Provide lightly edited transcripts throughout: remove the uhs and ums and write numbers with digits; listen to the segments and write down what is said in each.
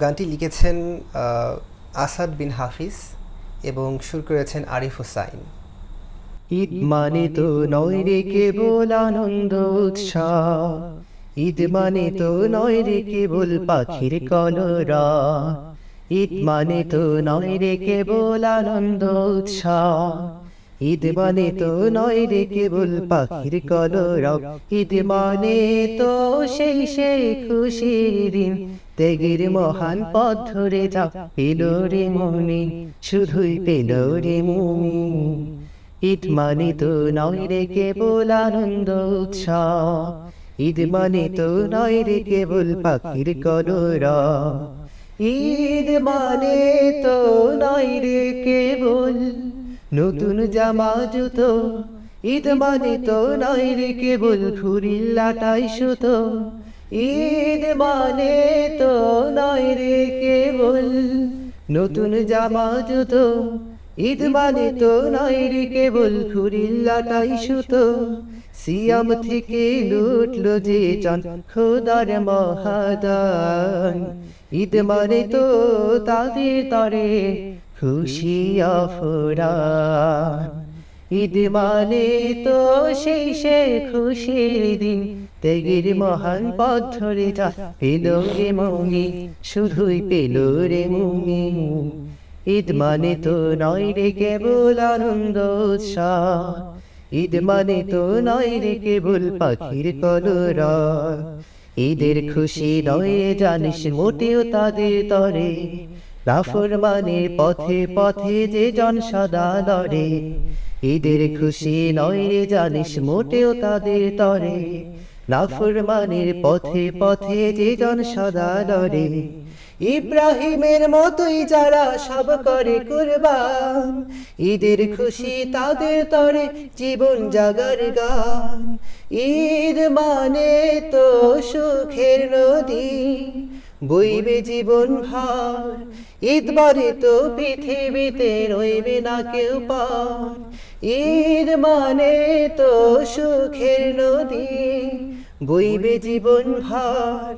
গানটি লিখেছেন আসাদ বিন হাফিজ এবং সুর করেছেন আরিফ হুসাইন। ঈদ মানে তো নয় রে কেবল আনন্দ উৎসব, ঈদ মানে তো নয় রে কেবল পাখির কলরা, ঈদ মানে তো নয় রে কেবল আনন্দ উৎসব, ঈদ মানে তো নয় রে কেবল পাখির কলরব, ঈদ মানে তো সেই সেই খুশির দিন, ত্যাগের মহান পথ ধরে যা পেল রে মুমিন, শুধুই পেল রে মুমিন। ঈদ মানে তো নয় রে কেবল আনন্দ উৎসব, ঈদ মানে তো নয় রে কেবল পাখির কলরব, ঈদ মানে তো নয় রে কেবল নতুন জামা জুতো, ঈদ মানে তো নয় রে কেবল ঘুড়ির লাটাই সুতো, ঈদ মানে তো নয় রে কেবল নতুন জামা জুতো, ঈদ মানে তো নয় রে কেবল ঘুড়ির লাটাই সুতো, সিয়াম থেকে লুটলো যে চান খোদার মহাদান, ঈদ মানে তো তাদের তরে খুশি আফরান, ঈদ মানে তো সেই সে খুশির দিন, ত্যাগের মহান পথ ধরে যা পেল রে মুমিন, শুধুই পেল রে মুমিন। ঈদ মানে তো নয় রে কেবল আনন্দ উৎসব, ঈদ মানে তো নয় রে কেবল পাখির কলরব, ঈদের খুশি নয় রে জানিস মোটেও তাদের তরে, নাফরমানের পথে পথে যে জন সদা লড়ে, ঈদের খুশি নয় রে জানিস মোটেও তাদের তরে, নাফরমানের পথে পথে যে জন সদা লড়ে, ইব্রাহিমের মতোই যারা সব করে কুরবান, ঈদের খুশি তাদের তরে জীবন জাগার গান, ঈদ মানে তো সুখের নদী বইবে জীবন ভর, ঈদ মানে তো পৃথিবীতে রইবে না কেউ পার, ঈদ মানে তো সুখের নদী বইবে জীবন ভর,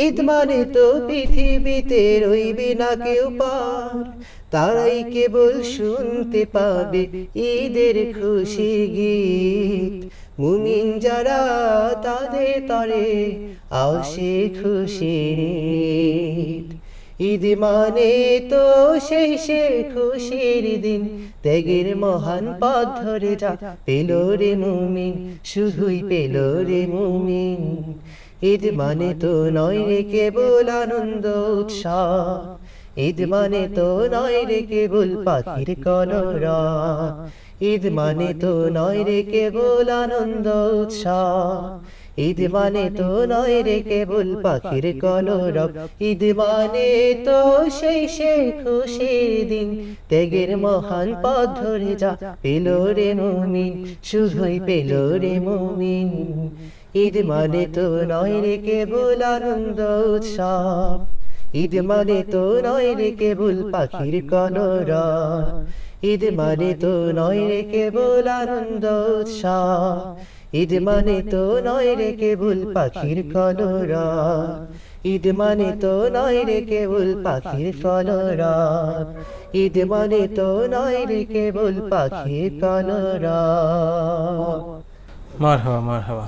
ঈদ মানে তো পৃথিবীতে রইবে না কেউ পার, তারাই কেবল শুনতে পাবে ঈদের খুশি গীত, মুমিন যারা তাদের তরে আসে খুশির ঈদ, ঈদ মানে তো সেই সে খুশির দিন, ত্যাগের মহান পথ ধরে যা পেল রে মুমিন, শুধুই পেল রে মুমিন। ঈদ মানে তো নয় রে কেবল আনন্দ উৎসব, ঈদ মানে তো নয় রে কেবল পাখির কলরব, ঈদ মানে তো নয় রে কেবল আনন্দ উৎসব, ঈদ মানে তো নয় রে কেবল পাখির কলরব, ঈদ মানে তো সেই সেই খুশির দিন, ত্যাগের মহান পথ ধরে যা পেল রে মুমিন, শুধুই পেল রে মুমিন। ঈদ মানে তো নয় রে কেবল আনন্দ উৎসব, ঈদ মানে তো নয় রে কেবল পাখির কলরব, ঈদ মানে তো নয় রে কেবল আনন্দ উৎসব, ঈদ মানে তো নয় রে কেবল পাখির কলরব, ঈদ মানে তো নয় রে কেবল পাখির কলরব, ঈদ মানে তো নয় রে কেবল পাখির কলরব। মারহাবা মারহাবা।